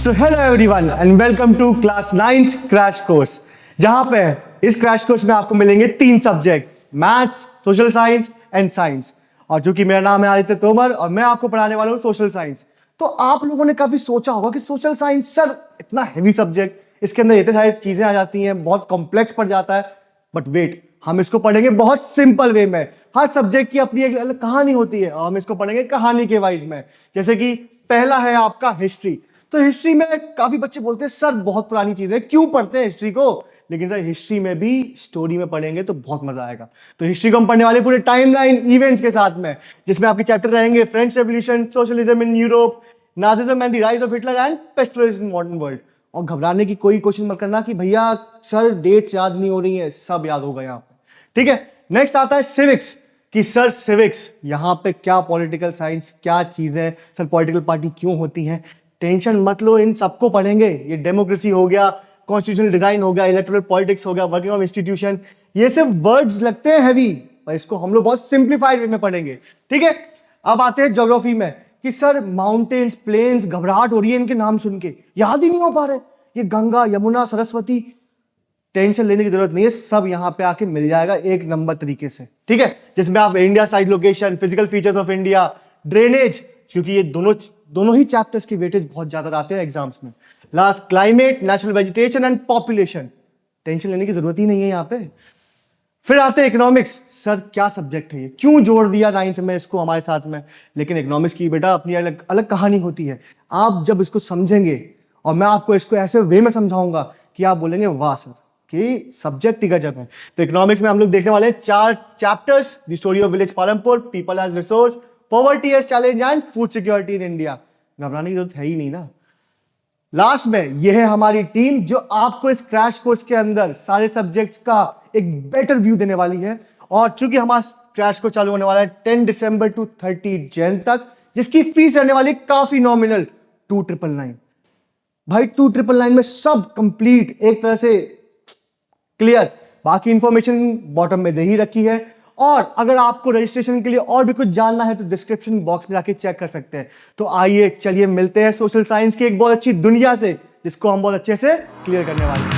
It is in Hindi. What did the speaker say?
So hello everyone and welcome to class 9th crash course. जहां पे इस क्रैश कोर्स में आपको मिलेंगे 3 subject, maths, social science and science. और जो कि मेरा नाम है आदित्य तोमर और मैं आपको पढ़ाने वाला हूँ सोशल साइंस। तो आप लोगों ने काफी सोचा होगा कि सोशल साइंस सर इतना हैवी सब्जेक्ट, इसके अंदर इतनी सारी चीजें आ जाती हैं, बहुत कॉम्प्लेक्स पड़ जाता है। बट वेट, हम इसको पढ़ेंगे बहुत सिंपल वे में। हर सब्जेक्ट की अपनी एक अलग कहानी होती है और हम इसको पढ़ेंगे कहानी के वाइज में। जैसे कि पहला है आपका हिस्ट्री। तो हिस्ट्री में काफी बच्चे बोलते हैं सर बहुत पुरानी चीज है, क्यों पढ़ते हैं हिस्ट्री को। लेकिन सर हिस्ट्री में भी स्टोरी में पढ़ेंगे तो बहुत मजा आएगा। तो हिस्ट्री को हम पढ़ने वाले पूरे टाइमलाइन इवेंट्स के साथ में, जिसमें आपके चैप्टर रहेंगे French revolution, socialism in Europe, nazism and the rise of Hitler and pastoralism in modern world. और घबराने की कोई कोशिश मत करना कि भैया सर डेट्स याद नहीं हो रही है, सब याद होगा यहाँ पे, ठीक है। नेक्स्ट आता है सिविक्स कि सर सिविक्स यहाँ पे क्या पॉलिटिकल साइंस क्या चीज है, सर पॉलिटिकल पार्टी क्यों होती है। टेंशन मत लो, इन सबको पढ़ेंगे। ये डेमोक्रेसी हो गया, कॉन्स्टिट्यूशनल डिजाइन हो गया, इलेक्टोरल पॉलिटिक्स हो गया, वर्किंग ऑफ इंस्टीट्यूशन, ये सब वर्ड्स लगते हैं हैवी और इसको हम लोग बहुत सिंप्लीफाइड वे में पढ़ेंगे, ठीक है। अब आते हैं ज्योग्राफी में कि सर माउंटेन्स, प्लेन्स, घबराहट हो रही है इनके नाम सुन के, याद ही नहीं हो पा रहे। ये गंगा, यमुना, सरस्वती, टेंशन लेने की जरूरत नहीं है, सब यहां पे आके मिल जाएगा एक नंबर तरीके से, ठीक है। जिसमें आप India size location, physical features of India, drainage, क्योंकि ये दोनों ही चैप्टर्स की वेटेज बहुत ज्यादा आते हैं एग्जाम्स में। Last climate, natural vegetation and population, tension लेने की जरूरत ही नहीं है यहाँ पे। फिर आते हैं इकोनॉमिक्स। सर क्या सब्जेक्ट है ये, क्यों जोड़ दिया 9th में इसको हमारे साथ में। लेकिन इकोनॉमिक्स की बेटा अपनी अलग अलग कहानी होती है। आप जब इसको समझेंगे और मैं आपको इसको ऐसे वे में समझाऊंगा कि आप बोलेंगे वाह सर कि सब्जेक्ट ही गजब है। तो इकोनॉमिक्स में हम लोग देखने वाले हैं 4 chapters, the story of village Palampur, people as resource, poverty as challenge and food security in India. घबराने की जरूरत है ही नहीं ना। लास्ट में यह है हमारी टीम जो आपको इस क्रैश कोर्स के अंदर सारे सब्जेक्ट्स का एक बेटर व्यू देने वाली है। और चूंकि हमारा क्रैश कोर्स चालू होने वाला है 10 दिसंबर टू 30 जन तक, जिसकी फीस रहने वाली काफी नॉमिनल 2999। भाई 2999 में सब कंप्लीट एक तरह से क्लियर। बाकी इंफॉर्मेशन बॉटम में दे ही रखी है। और अगर आपको रजिस्ट्रेशन के लिए और भी कुछ जानना है तो डिस्क्रिप्शन बॉक्स में जाके चेक कर सकते हैं। तो आइए चलिए मिलते हैं सोशल साइंस की एक बहुत अच्छी दुनिया से, जिसको हम बहुत अच्छे से क्लियर करने वाले हैं।